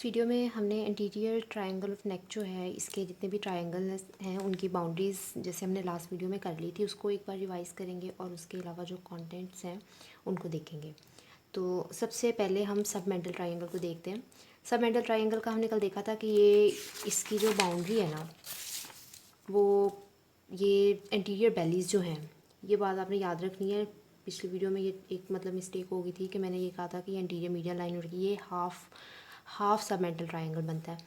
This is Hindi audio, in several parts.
वीडियो में हमने इंटीरियर ट्रायंगल ऑफ नेक जो है इसके जितने भी ट्रायंगल हैं उनकी बाउंड्रीज़ जैसे हमने लास्ट वीडियो में कर ली थी उसको एक बार रिवाइज़ करेंगे और उसके अलावा जो कंटेंट्स हैं उनको देखेंगे। तो सबसे पहले हम सबमेंटल ट्रायंगल को देखते हैं। सबमेंटल ट्रायंगल का हमने कल देखा था कि ये इसकी जो बाउंड्री है ना वो ये इंटीरियर बेलीज़ जो हैं, ये बात आपने याद रखनी है। पिछली वीडियो में ये एक मतलब मिस्टेक हो गई थी कि मैंने ये कहा था कि ये इंटीरियर मीडियन लाइन और ये हाफ सबमेंटल ट्रायंगल बनता है।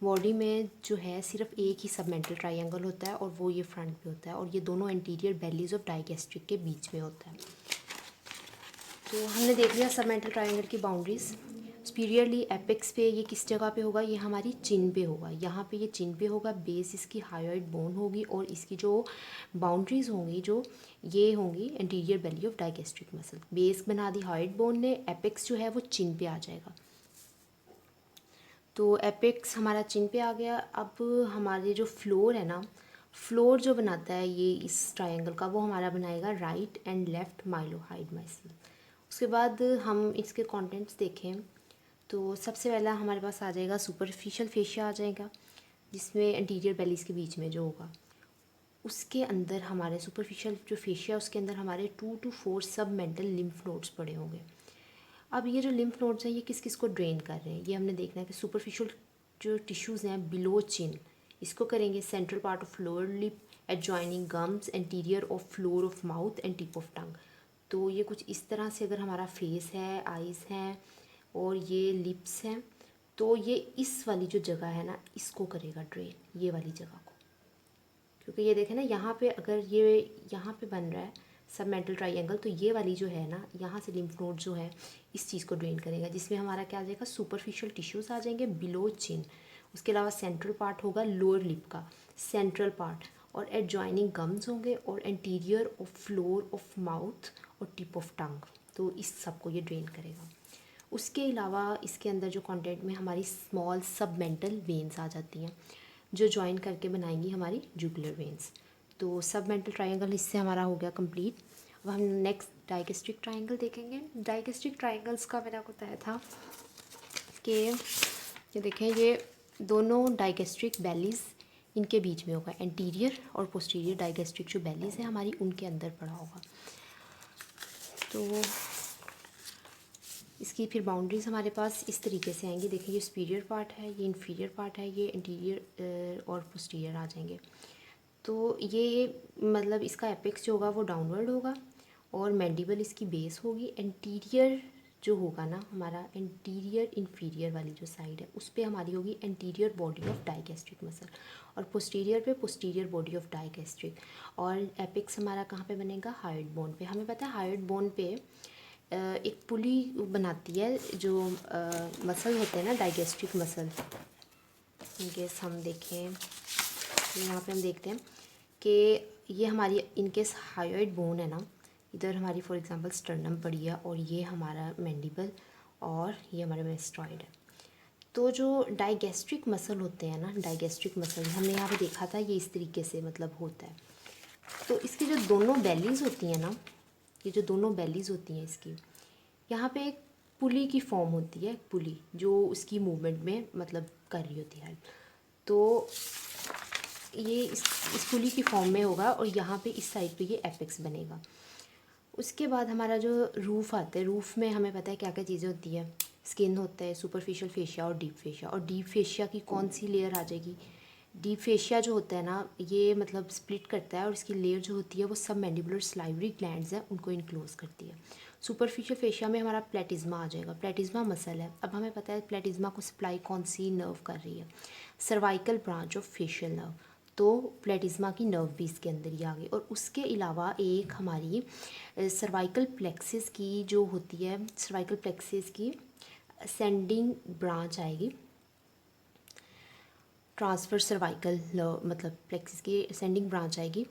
बॉडी में जो है सिर्फ एक ही सबमेंटल ट्रायंगल होता है और वो ये फ्रंट पे होता है और ये दोनों इंटीरियर बेलीज ऑफ डाइगेस्ट्रिक के बीच में होता है। तो हमने देख लिया सबमेंटल ट्रायंगल की बाउंड्रीज। सुपीरियरली एपेक्स पे ये किस जगह पे होगा, ये हमारी चिन पे होगा। यहाँ पे ये चिन पे होगा, बेस इसकी हायोइड बोन होगी और इसकी जो बाउंड्रीज होंगी जो ये होंगी interior belly of digastric muscle. Base बना दी हायोइड बोन ने, एपेक्स जो है वो चिन पे आ जाएगा। तो एपेक्स हमारा चिन पे आ गया। अब हमारे जो फ्लोर है ना, फ्लोर जो बनाता है ये इस ट्रायंगल का वो हमारा बनाएगा right and left mylohyoid muscle. उसके बाद हम इसके कंटेंट्स देखें तो सबसे पहला हमारे पास आ जाएगा सुपरफिशियल फेशिया आ जाएगा, जिसमें इंटीरियर बेलीज के बीच में जो होगा उसके अंदर हमारे सुपरफिशियल जो फेशिया उसके अंदर हमारे 2 to 4 सब मेंटल लिम्फ नोड्स पड़े होंगे। अब ये जो लिम्फ नोड्स हैं ये किस किस को ड्रेन कर रहे हैं ये हमने देखना है कि सुपरफिशियल जो टिश्यूज़ हैं बिलो चिन इसको करेंगे central part of lower lip, adjoining gums, anterior of floor of mouth and tip of tongue. तो ये कुछ इस तरह से अगर हमारा फेस है, आइज़ हैं और ये लिप्स हैं तो ये इस वाली जो जगह है ना इसको करेगा ड्रेन, ये वाली जगह को। क्योंकि ये देखें ना यहाँ पे अगर ये यहाँ पे बन रहा है सबमेंटल ट्रायंगल तो ये वाली जो है ना यहाँ से लिम्फ नोड जो है इस चीज़ को ड्रेन करेगा, जिसमें हमारा क्या आ जाएगा सुपरफिशियल टिश्यूज़ आ जाएंगे बिलो चिन। उसके अलावा सेंट्रल पार्ट होगा लोअर लिप का सेंट्रल पार्ट और एडजॉइनिंग गम्स होंगे और anterior of floor of mouth और टिप ऑफ टंग। तो इस सब को ये ड्रेन करेगा। उसके अलावा इसके अंदर जो कंटेंट में हमारी स्मॉल सबमेंटल वेन्स आ जाती हैं जो ज्वाइन करके बनाएंगी हमारी जुगुलर वेन्स। तो सबमेंटल ट्रायंगल इससे हमारा हो गया कंप्लीट। अब हम नेक्स्ट डाइगेस्ट्रिक ट्रायंगल देखेंगे। डाइगेस्ट्रिक ट्रायंगल्स का मैंने आपको बताया था कि ये देखें ये दोनों डाइगेस्ट्रिक बेलीज इनके बीच में होगा, एंटीरियर और पोस्टीरियर डाइगेस्ट्रिक जो बेलीज है हमारी उनके अंदर पड़ा होगा। तो इसकी फिर बाउंड्रीज हमारे पास इस तरीके से आएंगी। देखिए ये सुपीरियर पार्ट है, ये इन्फीरियर पार्ट है, ये इंटीरियर और पोस्टीरियर आ जाएंगे। तो ये मतलब इसका एपेक्स जो होगा वो डाउनवर्ड होगा और मैंडिबल इसकी बेस होगी। एंटीरियर जो होगा ना हमारा एंटीरियर इन्फीरियर वाली जो साइड है उस पर हमारी होगी anterior body of digastric muscle और पोस्टीरियर पे पोस्टीरियर बॉडी ऑफ डाइगेस्ट्रिक। और एपेक्स हमारा कहाँ पे बनेगा, हायोइड बोन पे। हमें पता है हायोइड बोन पे एक पुली बनाती है जो मसल होते हैं ना डाइगेस्ट्रिक मसल। इनकेस हम देखें यहाँ पे हम देखते हैं कि ये हमारी इनकेस हायोइड बोन है ना, इधर हमारी फॉर एग्जांपल स्टर्नम पड़ी है और ये हमारा मैंडिबल और ये हमारा मेस्ट्रॉइड है। तो जो डाइगेस्ट्रिक मसल होते हैं ना, डाइगेस्ट्रिक मसल हमने यहाँ पे देखा था ये इस तरीके से मतलब होता है। तो इसकी जो दोनों बेलीज होती हैं ना, ये जो दोनों बेलीज होती हैं इसकी यहाँ पे एक पुली की फॉर्म होती है, पुली जो उसकी मूवमेंट में मतलब कर रही होती है। तो ये इस पुली की फॉर्म में होगा और यहाँ पे इस साइड पे ये एपेक्स बनेगा। उसके बाद हमारा जो रूफ़ आता है, रूफ़ में हमें पता है क्या क्या चीज़ें होती है। स्किन होता है, सुपरफिशियल फेशिया और डीप फेशिया। और डीप फेशिया की कौन सी लेयर आ जाएगी, डीप फेशिया जो होता है ना ये मतलब स्प्लिट करता है और इसकी लेयर जो होती है वो सब मैंडिबुलर स्लाइवरी ग्लैंड्स हैं उनको इनक्लोज करती है। सुपरफिशियल फेशिया में हमारा प्लेटिज्मा आ जाएगा, प्लेटिज्मा मसल है। अब हमें पता है प्लेटिज्मा को सप्लाई कौन सी नर्व कर रही है, cervical branch of facial nerve. तो प्लेटिज्मा की नर्व भी इसके अंदर ही आ गई। और उसके अलावा एक हमारी सर्वाइकल प्लेक्सिस की जो होती है, सर्वाइकल प्लेक्सिस की असेंडिंग ब्रांच आएगी, ट्रांसफर सर्वाइकल मतलब प्लेक्सिस की असेंडिंग ब्रांच आएगी।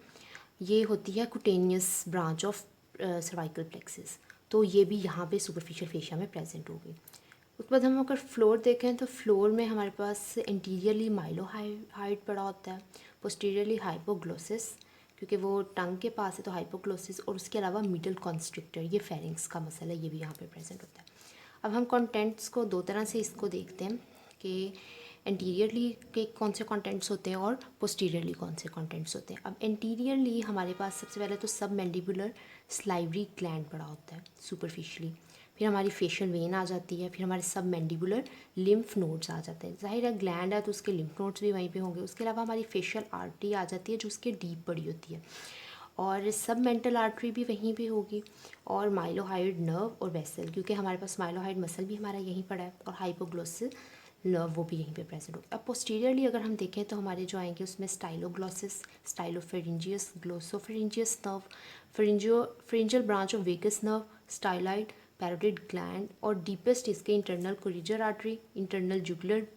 ये होती है cutaneous branch of cervical plexus. तो ये भी यहाँ पे सुपरफिशियल फेशिया में प्रेजेंट होगी। उसके बाद हम अगर फ्लोर देखें तो फ्लोर में हमारे पास इंटीरियरली माइलोहाइड पड़ा होता है, पोस्टीरियरली हाइपोग्लोसिस क्योंकि वो टंग के पास है तो हाइपोग्लोसिस, और उसके अलावा मिडल कॉन्स्ट्रिक्टर ये फेरिंग्स का मसल है, ये भी यहाँ पे प्रेजेंट होता है। अब हम कंटेंट्स को दो तरह से इसको देखते हैं कि एंटीरियरली के कौन से कंटेंट्स होते हैं और पोस्टीरियरली कौन से कंटेंट्स होते हैं। अब एंटीरियरली हमारे पास सबसे पहले तो सब मैंडिबुलर स्लाइवरी ग्लैंड पड़ा होता है सुपरफिशली, फिर हमारी फेशियल वेन आ जाती है, फिर हमारे सब मैंडिबुलर लिम्फ नोड्स आ जाते हैं। जाहिर है ग्लैंड है तो उसके लिम्फ नोड्स भी वहीं पे होंगे। उसके अलावा हमारी फेशियल आर्टरी आ जाती है जो उसके डीप पड़ी होती है, और सब मेंटल आर्टरी भी वहीं पे होगी, और माइलोहाइड नर्व और वेसल, क्योंकि हमारे पास माइलोहाइड मसल भी हमारा यहीं पड़ा है, और हाइपोग्लोसल नर्व वो भी यहीं पे प्रेजेंट होगी। अब पोस्टीरियरली अगर हम देखें तो हमारे जो आएंगे उसमें styloglossus, stylopharyngeus, glossopharyngeal nerve, pharyngeal branch of vagus nerve, styloid, parotid gland, और डीपेस्ट इसके internal carotid artery, internal jugular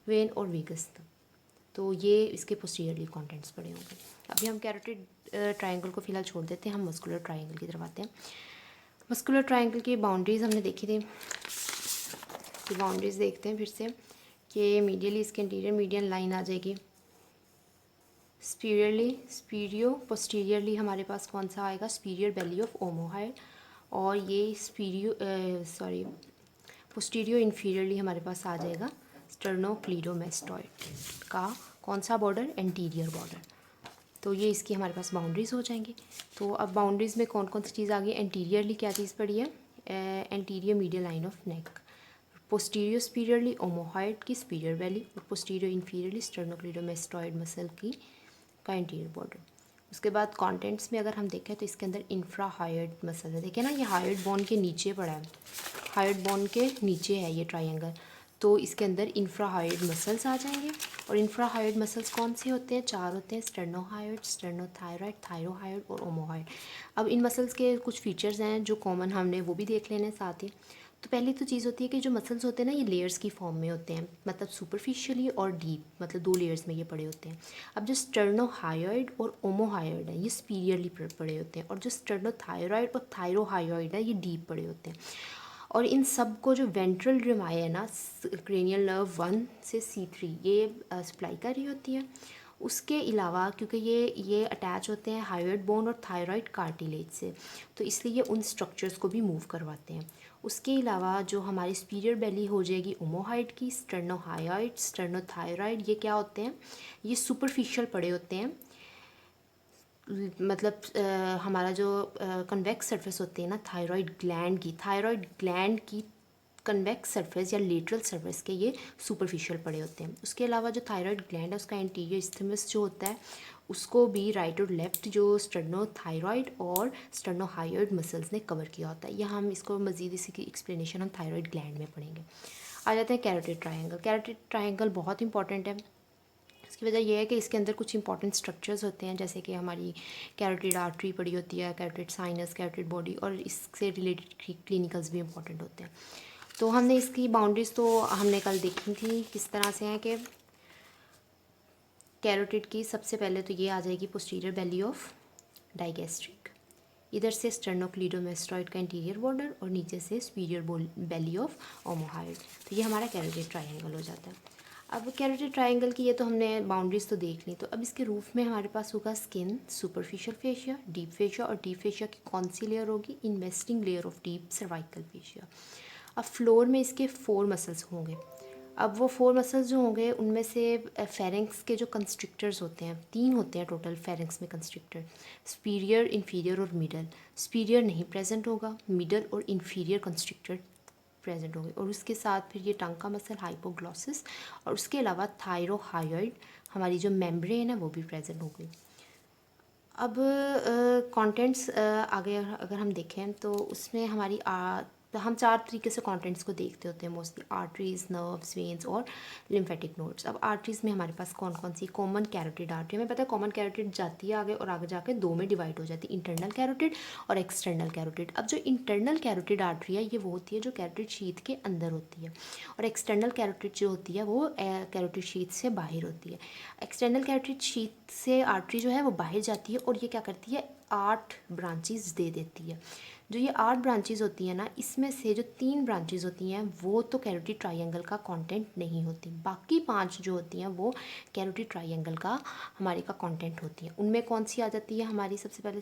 vein और वेगस नर्व। तो ये इसके पोस्टीरियरली कंटेंट्स पड़े होंगे। अभी हम कैरोटिड ट्रायंगल को फिलहाल छोड़ देते हैं, हम मस्कुलर ट्रायंगल की तरफ आते हैं। मस्कुलर ट्रायंगल की बाउंड्रीज हमने देखी थी, कि बाउंड्रीज देखते हैं फिर से कि मीडियली इसके इंटीरियर मीडियन लाइन आ जाएगी, स्पीरियो पोस्टीरियरली हमारे पास कौन सा आएगा, स्पीरियर बेली ऑफ ओमोहाइड, और ये पोस्टीरियो इन्फीरियरली हमारे पास आ जाएगा स्टर्नोक्लीडोमेस्टॉइड का कौन सा बॉर्डर, एंटीरियर बॉर्डर। तो ये इसकी हमारे पास बाउंड्रीज़ हो जाएंगी। तो अब बाउंड्रीज़ में कौन कौन सी चीज़ आ गई, एंटीरियरली क्या चीज़ पड़ी है, anterior medial line of neck, posterior superiorly omohyoid की स्पीरियर बेली, और पोस्टीरियर इन्फीरियरली स्टर्नोक्लीडोमेस्टॉइड मसल की का इंटीरियर बॉर्डर। उसके बाद कंटेंट्स में अगर हम देखें तो इसके अंदर इंफ्रा हायर्ड मसल है, देखें ना ये हायर्ड बोन के नीचे पड़ा है, हायर्ड बोन के नीचे है ये ट्रायंगल, तो इसके अंदर इंफ्रा हायर्ड मसल्स आ जाएंगे। और इंफ्रा हायर्ड मसल्स कौन से होते हैं, 4 होते हैं, स्टर्नोहायर्ड, स्टर्नोथायरॉइड, थायरोहायर्ड और ओमोहायर्ड। अब इन मसल्स के कुछ फीचर्स हैं जो कॉमन हमने वो भी देख लेने साथ ही। तो पहली तो चीज़ होती है कि जो मसल्स होते हैं ना ये लेयर्स की फॉर्म में होते हैं, मतलब सुपरफिशियली और डीप, मतलब 2 लेयर्स में ये पड़े होते हैं। अब जो स्टर्नोहायर्ड और ओमोहायर्ड है ये स्पीरियरली पड़े होते हैं, और जो स्टर्नोथायरॉइड और थायरोहायरॉइड है ये डीप पड़े होते हैं। और इन सब को जो वेंट्रल रिम है ना, क्रेनियल नर्व 1 से C3 ये सप्लाई कर रही होती है। उसके अलावा क्योंकि ये अटैच होते हैं हायर्ड बोन और थायराइड कार्टिलेज से, तो इसलिए ये उन स्ट्रक्चर्स को भी मूव करवाते हैं। उसके अलावा जो हमारी स्पीरियर बेली हो जाएगी ओमोहाइड की, स्टर्नोहायर्ड, स्टर्नोथायरॉइड, ये क्या होते हैं, ये सुपरफिशियल पड़े होते हैं, मतलब हमारा जो कन्वेक्स सरफेस होती है ना थायराइड ग्लैंड की कन्वेक्स सरफेस या लेटरल सरफेस के ये सुपरफिशियल पड़े होते हैं। उसके अलावा जो थायराइड ग्लैंड है उसका इंटीरियर इस्थमस जो होता है उसको भी राइट और लेफ्ट जो स्टर्नोथायरॉइड और स्टर्नोहायर्ड मसल्स ने कवर किया होता है। यहाँ हम इसको मज़ीद इसी की एक्सप्लेनेशन हम थायराइड ग्लैंड में पढ़ेंगे। आ जाते हैं कैरोटिड ट्रायंगल। कैरोटिड ट्रायंगल बहुत इंपॉर्टेंट है। इसकी वजह यह है कि इसके अंदर कुछ इंपॉर्टेंट स्ट्रक्चर्स होते हैं, जैसे कि हमारी कैरोटिड आर्टरी पड़ी होती है, कैरोटिड साइनस, कैरोटिड बॉडी, और इससे रिलेटेड क्लिनिकल्स भी इंपॉर्टेंट होते हैं। तो हमने इसकी बाउंड्रीज़ तो हमने कल देखी थी किस तरह से हैं कि कैरोटिड की सबसे पहले तो ये आ जाएगी पोस्टीरियर बेली ऑफ डाइगैस्ट्रिक, इधर से स्टर्नोक्लीडोमेस्टॉइड का इंटीरियर बॉर्डर और नीचे से सुपीरियर बेली ऑफ ओमोहाइड। तो ये हमारा कैरोटिड ट्रायंगल हो जाता है। अब कैरोटिड ट्रायंगल की ये तो हमने बाउंड्रीज तो देख ली, तो अब इसके रूफ में हमारे पास होगा skin, superficial fascia, deep fascia, और डीप फेशिया की कौन सी लेयर होगी, investing layer of deep cervical fascia. अब फ्लोर में इसके 4 मसल्स होंगे। अब वो 4 मसल्स जो होंगे उनमें से फेरेंक्स के जो कंस्ट्रिक्टर्स होते हैं 3 होते हैं टोटल फेरेंक्स में कंस्ट्रिक्टर, सुपीरियर, इन्फीरियर और मिडल। सुपीरियर नहीं प्रेजेंट होगा, मिडल और इन्फीरियर कंस्ट्रिक्टर प्रेजेंट होंगे, और उसके साथ फिर ये टंग का मसल हाइपोग्लोसिस, और उसके अलावा थायरोहायड हमारी जो मेम्ब्रेन है वो भी प्रेजेंट होगी। अब कंटेंट्स आगे अगर हम देखें तो उसमें हमारी तो हम 4 तरीके से कंटेंट्स को देखते होते हैं मोस्टली, आर्टरीज, नर्व्स, वेन्स और लिम्फेटिक नोड्स। अब आर्टरीज में हमारे पास कौन कौन सी, कॉमन कैरोटिड आर्टरी, हमें पता है कॉमन कैरोटिड जाती है आगे और आगे जाके 2 में डिवाइड हो जाती है, इंटरनल कैरोटिड और एक्सटर्नल कैरोटिड। अब जो इंटरनल कैरोटिड आर्टरी है ये वो होती है जो कैरोटिड शीथ के अंदर होती है, और एक्सटर्नल कैरोटिड जो होती है वो कैरोटिड शीथ से बाहर होती है। एक्सटर्नल कैरोटिड शीथ से आर्टरी जो है वो बाहर जाती है और ये क्या करती है, 8 ब्रांचेस दे देती है। जो ये 8 ब्रांचेस होती हैं ना, इसमें से जो 3 ब्रांचेस होती हैं वो तो कैरोटिड ट्रायंगल का कंटेंट नहीं होती, बाकी 5 जो होती हैं वो कैरोटिड ट्रायंगल का हमारे का कंटेंट होती हैं। उनमें कौन सी आ जाती है हमारी, सबसे पहले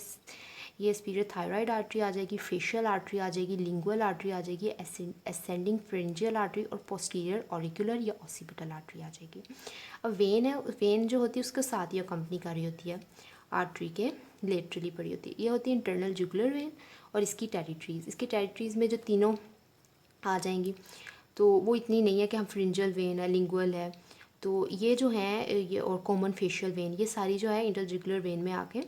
ये स्पीरियर थायराइड आर्टरी आ जाएगी, फेशियल आर्टरी आ जाएगी, लिंगुअल आर्टरी आ जाएगी, असेंडिंग फ्रेंजियल आर्टरी और पोस्टीरियर ऑरिकुलर या ऑसिपिटल आर्टरी आ जाएगी। अब वेन है, वेन जो होती है उसके साथ ही कंपनी कर रही होती है, आर्टरी के लेटरली पड़ी होती है। ये होती है इंटरनल जुगुलर वेन और इसकी टेरिटरीज़ में जो तीनों आ जाएंगी, तो वो इतनी नहीं है कि हम फ्रिंजल वेन है, लिंगुअल है, तो ये जो हैं ये और कॉमन फेशियल वेन, ये सारी जो है इंटरजुगुलर वेन में आके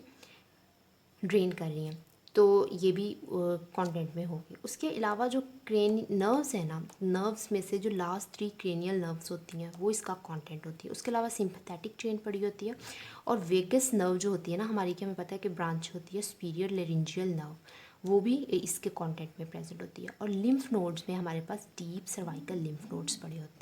ड्रेन कर रही हैं, तो ये भी कंटेंट में होगी। उसके अलावा जो क्रेन नर्व्स है ना, नर्व्स में से जो लास्ट 3 क्रेनियल नर्व्स होती हैं वो इसका कंटेंट होती है। उसके अलावा सिंपैथेटिक चेन पड़ी होती है और वेगस नर्व जो होती है ना हमारी, कि हमें पता है कि ब्रांच होती है सुपीरियर लेरिंजियल नर्व, वो भी इसके कंटेंट में प्रेजेंट होती है। और लिम्फ नोड्स में हमारे पास डीप सर्वाइकल लिम्फ नोड्स पड़े होते हैं।